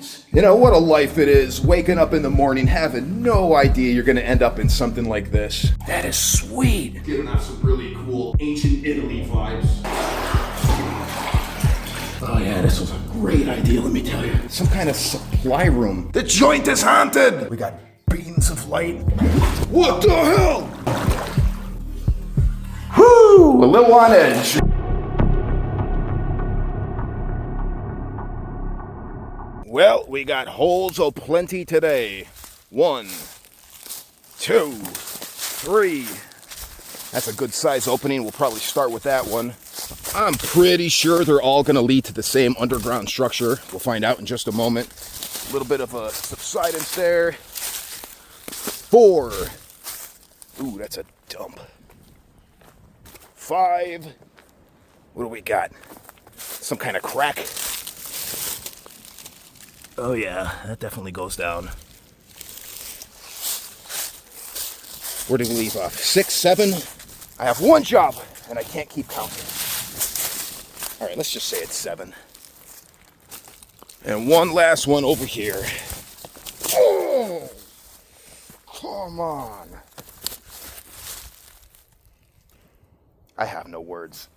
noise. You know, what a life it is, waking up in the morning having no idea you're gonna end up in something like this. That is sweet. Giving off some really cool ancient Italy vibes. Oh yeah, this was a great idea, let me tell you. Some kind of supply room. The joint is haunted! We got beams of light. What the hell? Whew, a little on edge. Well, we got holes aplenty today. 1, 2, 3. That's a good size opening. We'll probably start with that one. I'm pretty sure they're all going to lead to the same underground structure. We'll find out in just a moment. A little bit of a subsidence there. 4. Ooh, that's a dump. 5. What do we got? Some kind of crack. Oh yeah, that definitely goes down. Where did we leave off? 6, 7? I have one job, and I can't keep counting. All right, let's just say it's 7. And one last one over here. Oh, come on. I have no words.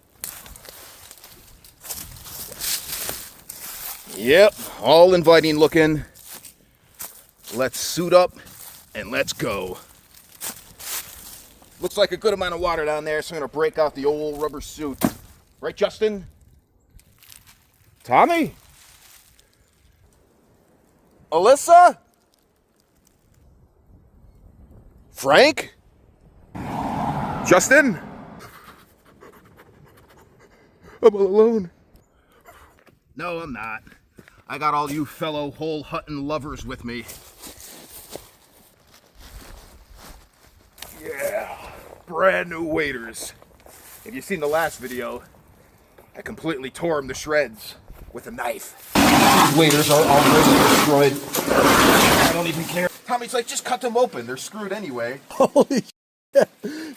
Yep, all inviting looking. Let's suit up and let's go. Looks like a good amount of water down there, so I'm gonna break out the old rubber suit. Right, Justin? Tommy? Alyssa? Frank? Justin? I'm all alone. No, I'm not. I got all you fellow hole hunting lovers with me. Yeah, brand new waders. If you've seen the last video, I completely tore them to shreds with a knife. These waders are already destroyed. I don't even care. Tommy's like, just cut them open. They're screwed anyway. Holy shit.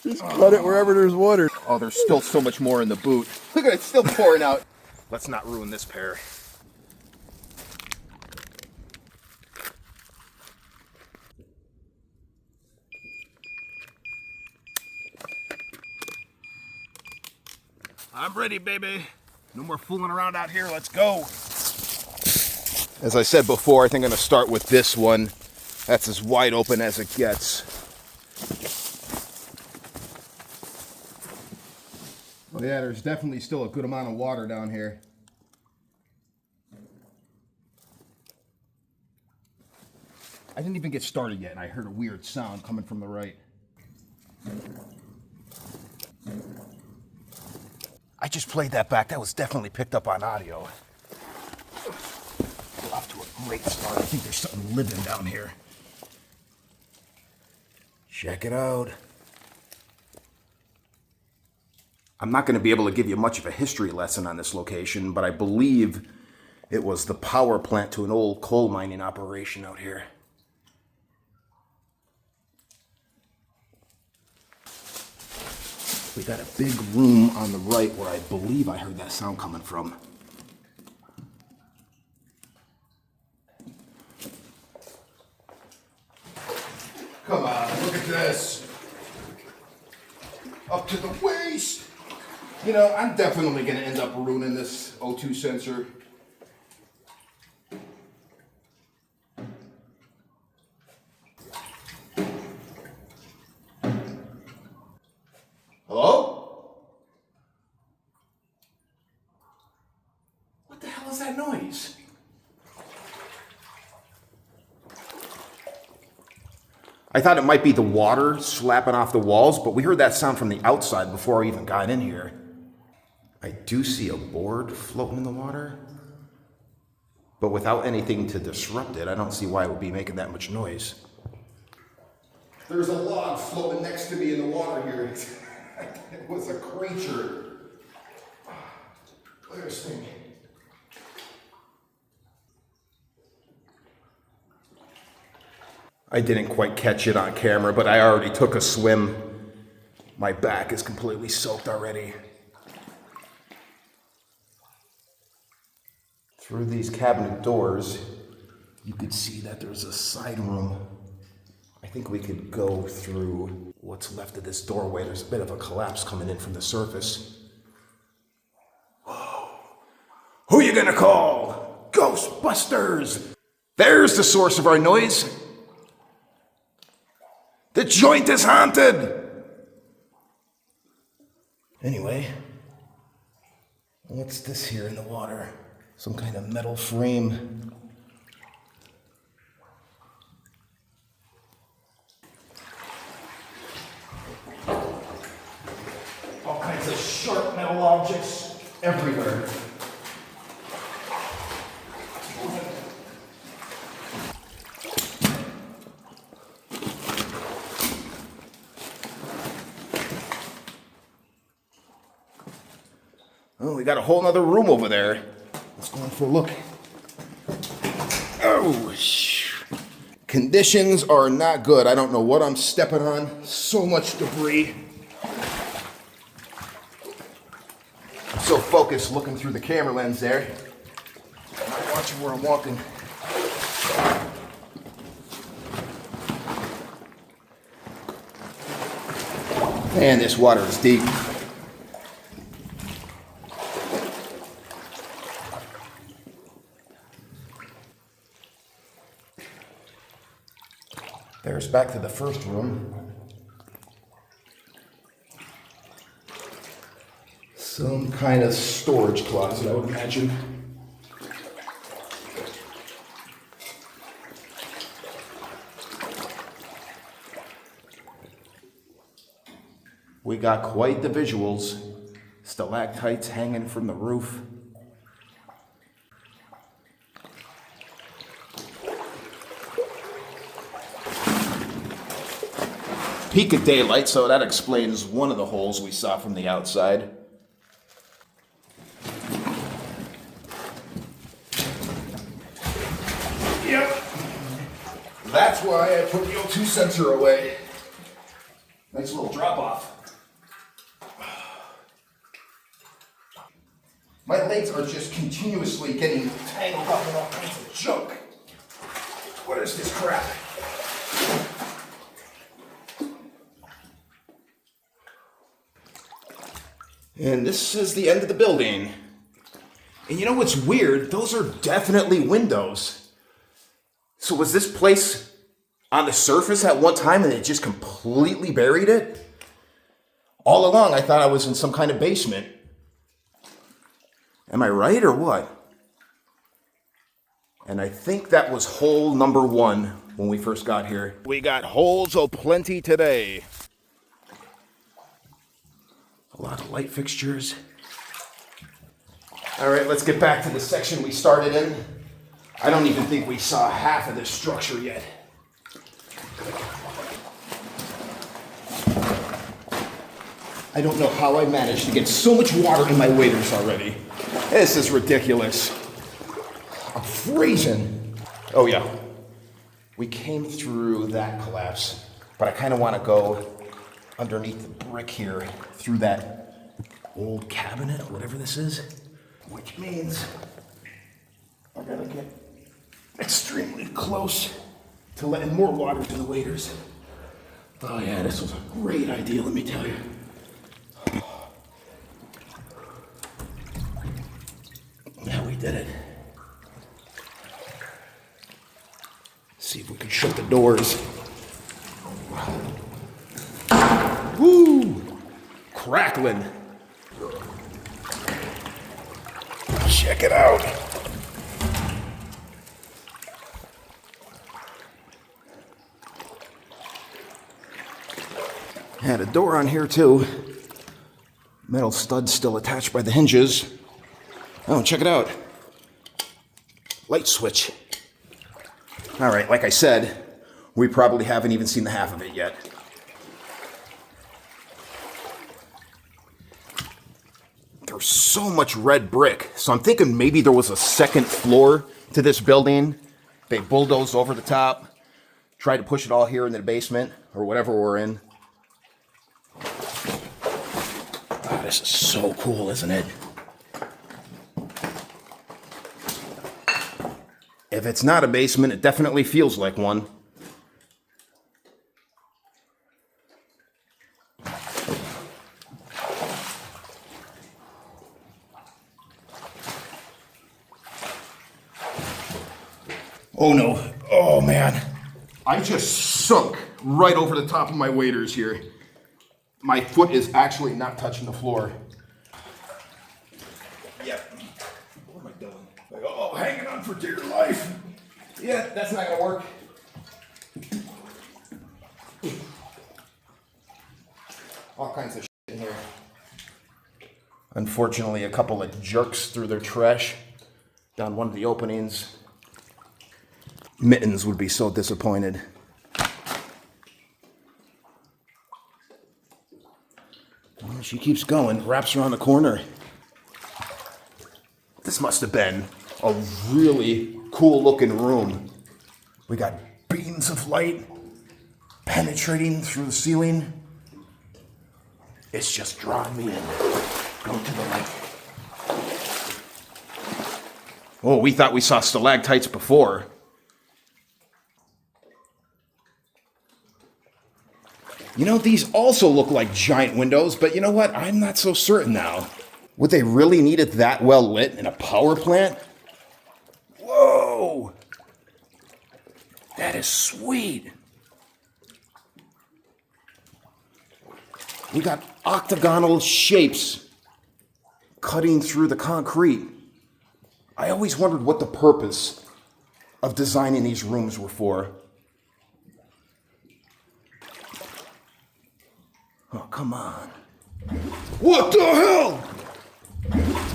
Just cut it wherever there's water. Oh, there's still so much more in the boot. Look at it, it's still pouring out. Let's not ruin this pair. I'm ready, baby. No more fooling around out here. Let's go. As I said before, I think I'm going to start with this one. That's as wide open as it gets. Oh yeah, there's definitely still a good amount of water down here. I didn't even get started yet, and I heard a weird sound coming from the right. I just played that back. That was definitely picked up on audio. We're off to a great start. I think there's something living down here. Check it out. I'm not going to be able to give you much of a history lesson on this location, but I believe it was the power plant to an old coal mining operation out here. We got a big room on the right where I believe I heard that sound coming from. Come on, look at this. Up to the waist. You know, I'm definitely going to end up ruining this O2 sensor. Hello? What the hell is that noise? I thought it might be the water slapping off the walls, but we heard that sound from the outside before I even got in here. I do see a board floating in the water, but without anything to disrupt it, I don't see why it would be making that much noise. There's a log floating next to me in the water here. It was a creature. Look at this thing. I didn't quite catch it on camera, but I already took a swim. My back is completely soaked already. Through these cabinet doors, you could see that there's a side room. I think we could go through what's left of this doorway. There's a bit of a collapse coming in from the surface. Whoa. Who you gonna call? Ghostbusters! There's the source of our noise. The joint is haunted! Anyway, what's this here in the water? Some kind of metal frame. All kinds of sharp metal objects everywhere. Oh, we got a whole nother room over there. Let's go in for a look. Oh, conditions are not good. I don't know what I'm stepping on. So much debris. I'm so focused looking through the camera lens there. I'm not watching where I'm walking. Man, this water is deep. There's back to the first room. Some kind of storage closet, I would imagine. We got quite the visuals. Stalactites hanging from the roof. Peak of daylight, so that explains one of the holes we saw from the outside. Yep. That's why I put the O2 sensor away. Nice little drop off. My legs are just continuously getting tangled up in all kinds of junk. What is this crap? And this is the end of the building. And you know what's weird? Those are definitely windows. So was this place on the surface at one time and it just completely buried it? All along I thought I was in some kind of basement. Am I right or what? And I think that was hole number 1 when we first got here. We got holes aplenty today. A lot of light fixtures. All right, let's get back to the section we started in. I don't even think we saw half of this structure yet. I don't know how I managed to get so much water in my waders already. This is ridiculous. I'm freezing. Oh yeah, we came through that collapse, but I kind of want to go underneath the brick here through that old cabinet, whatever this is, which means I gotta get extremely close to letting more water to the waders. Oh yeah, this was a great idea, let me tell you. Now we did it. See if we can shut the doors. Woo! Crackling. Check it out. Had a door on here too. Metal stud still attached by the hinges. Oh, check it out. Light switch. All right, like I said, we probably haven't even seen the half of it yet. There's so much red brick, so I'm thinking maybe there was a second floor to this building. They bulldozed over the top, tried to push it all here in the basement, or whatever we're in. Wow, this is so cool, isn't it? If it's not a basement, it definitely feels like one. Oh no. Oh man. I just sunk right over the top of my waders here. My foot is actually not touching the floor. Yep. What am I doing? Like, oh, hanging on for dear life. Yeah, that's not gonna work. All kinds of shit in here. Unfortunately, a couple of jerks threw their trash down one of the openings. Mittens would be so disappointed. Well, she keeps going, wraps around the corner. This must have been a really cool looking room. We got beams of light penetrating through the ceiling. It's just drawing me in. Go to the light. Oh, we thought we saw stalactites before. You know, these also look like giant windows, but you know what? I'm not so certain now. Would they really need it that well lit in a power plant? Whoa! That is sweet. We got octagonal shapes cutting through the concrete. I always wondered what the purpose of designing these rooms were for. Oh, come on. What the hell?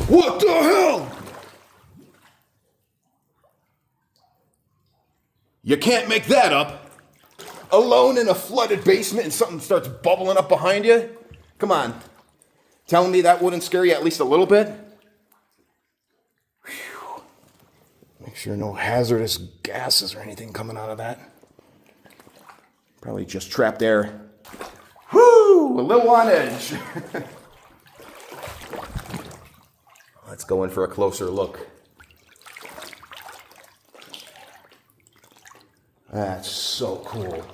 What the hell? You can't make that up. Alone in a flooded basement and something starts bubbling up behind you? Come on. Telling me that wouldn't scare you at least a little bit? Whew. Make sure no hazardous gases or anything coming out of that. Probably just trapped air. Whoo! A little on edge. Let's go in for a closer look. That's so cool.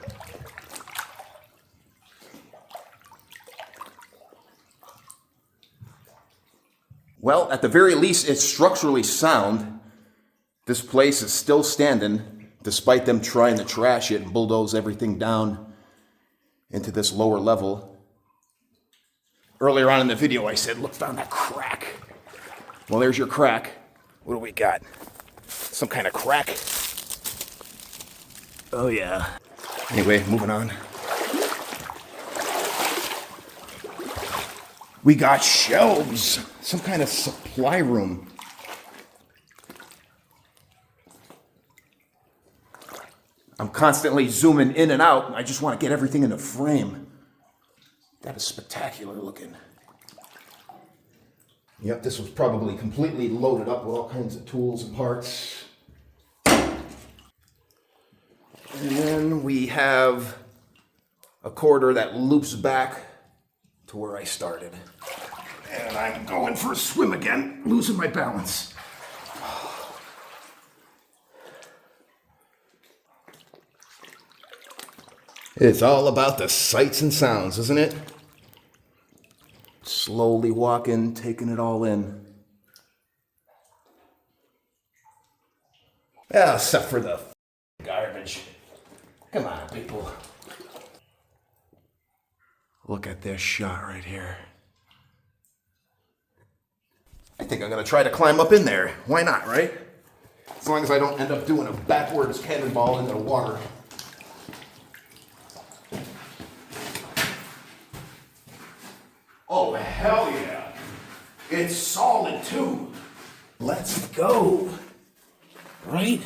Well, at the very least, it's structurally sound. This place is still standing, despite them trying to trash it and bulldoze everything down into this lower level. Earlier on in the video, I said, look down that crack. Well, there's your crack. What do we got? Some kind of crack? Oh, yeah. Anyway, moving on. We got shelves. Some kind of supply room. I'm constantly zooming in and out. I just want to get everything in the frame. That is spectacular looking. Yep, this was probably completely loaded up with all kinds of tools and parts. And then we have a corridor that loops back to where I started. And I'm going for a swim again, losing my balance. It's all about the sights and sounds, isn't it? Slowly walking, taking it all in. Yeah, except for the garbage. Come on, people. Look at this shot right here. I think I'm gonna try to climb up in there. Why not, right? As long as I don't end up doing a backwards cannonball into the water. Oh, hell yeah. It's solid, too. Let's go. Right?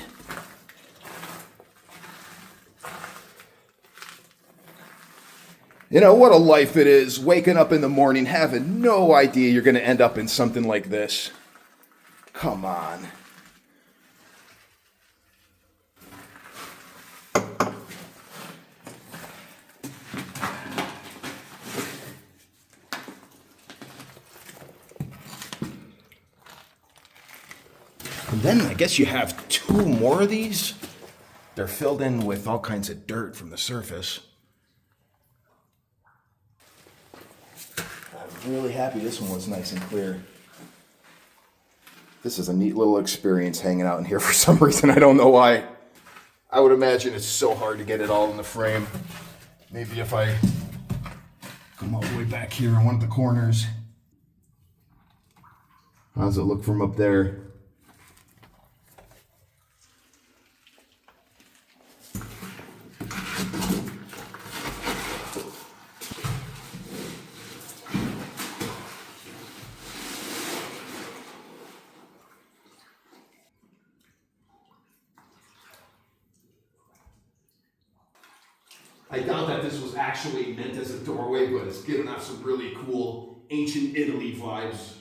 You know, what a life it is, waking up in the morning having no idea you're going to end up in something like this. Come on. And then I guess you have 2 more of these. They're filled in with all kinds of dirt from the surface. I'm really happy this one was nice and clear. This is a neat little experience hanging out in here for some reason. I don't know why. I would imagine it's so hard to get it all in the frame. Maybe if I come all the way back here in one of the corners. How does it look from up there? I doubt that this was actually meant as a doorway, but it's giving us some really cool ancient Italy vibes.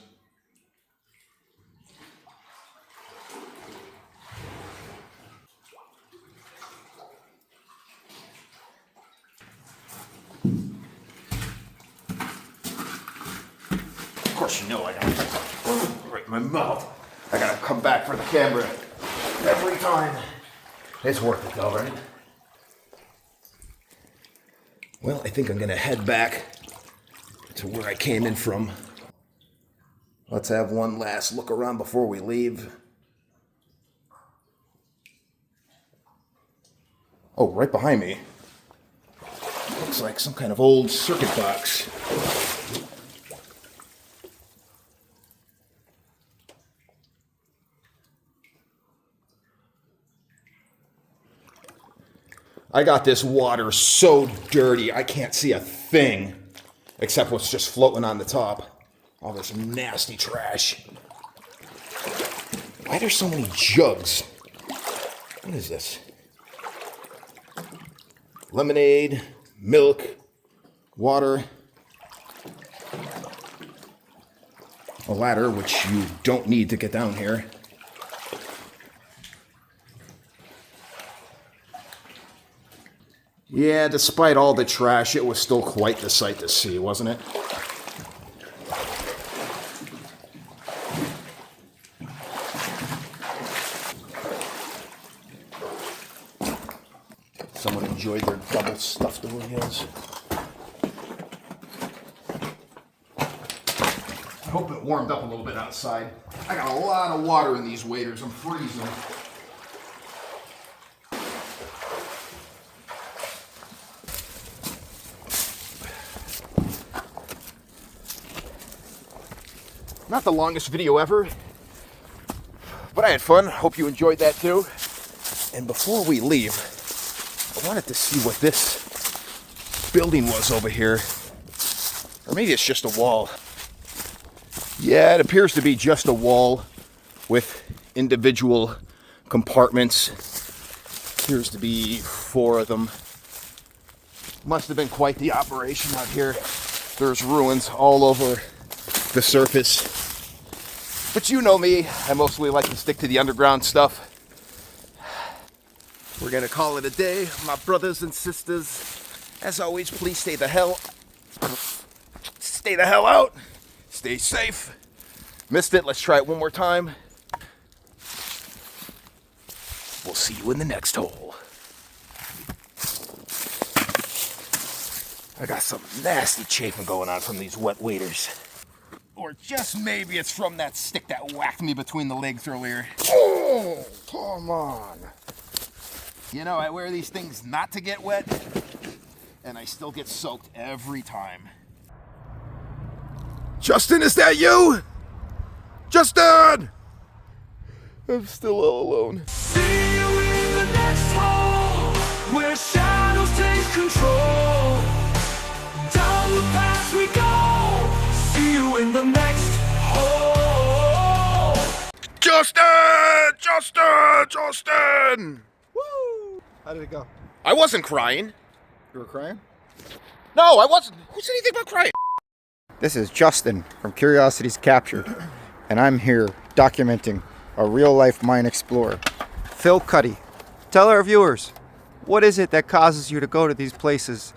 Of course, you know I gotta right in my mouth. I gotta come back for the camera every time. It's worth it though, right? Well, I think I'm gonna head back to where I came in from. Let's have one last look around before we leave. Oh, right behind me. Looks like some kind of old circuit box. I got this water so dirty, I can't see a thing except what's just floating on the top. All this nasty trash. Why are there so many jugs? What is this? Lemonade, milk, water. A ladder, which you don't need to get down here. Yeah, despite all the trash, it was still quite the sight to see, wasn't it? Someone enjoyed their double stuffed Oreos. I hope it warmed up a little bit outside. I got a lot of water in these waders. I'm freezing. Not the longest video ever, but I had fun. Hope you enjoyed that too. And before we leave, I wanted to see what this building was over here. Or maybe it's just a wall. Yeah, it appears to be just a wall with individual compartments. Appears to be 4 of them. Must have been quite the operation out here. There's ruins all over the surface. But you know me, I mostly like to stick to the underground stuff. We're gonna call it a day, my brothers and sisters. As always, please stay the hell out. Stay safe. Missed it, let's try it one more time. We'll see you in the next hole. I got some nasty chafing going on from these wet waders. Or just maybe it's from that stick that whacked me between the legs earlier. Oh, come on. You know, I wear these things not to get wet, and I still get soaked every time. Justin, is that you? Justin! I'm still all alone. See you in the next hole, where shadows take control. Down the path we go, see you in the next hole. Justin! Justin! Woo! How did it go? I wasn't crying. You were crying? No, I wasn't. Who said anything about crying? This is Justin from Curiosities Captured, and I'm here documenting a real-life mine explorer. Phil Cuddy, tell our viewers, what is it that causes you to go to these places?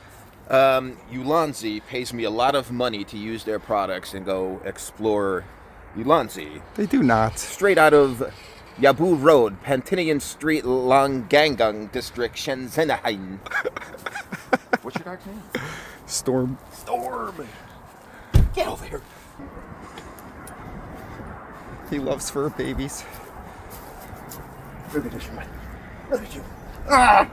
Ulanzi pays me a lot of money to use their products and go explore Ulanzi. They do not. Straight out of Yabu Road, Pantinian Street, Longangang District, Shenzhen. What's your dog's name? Storm. Storm. Get over here. He loves fur babies. Look at this one. Look at you. Ah!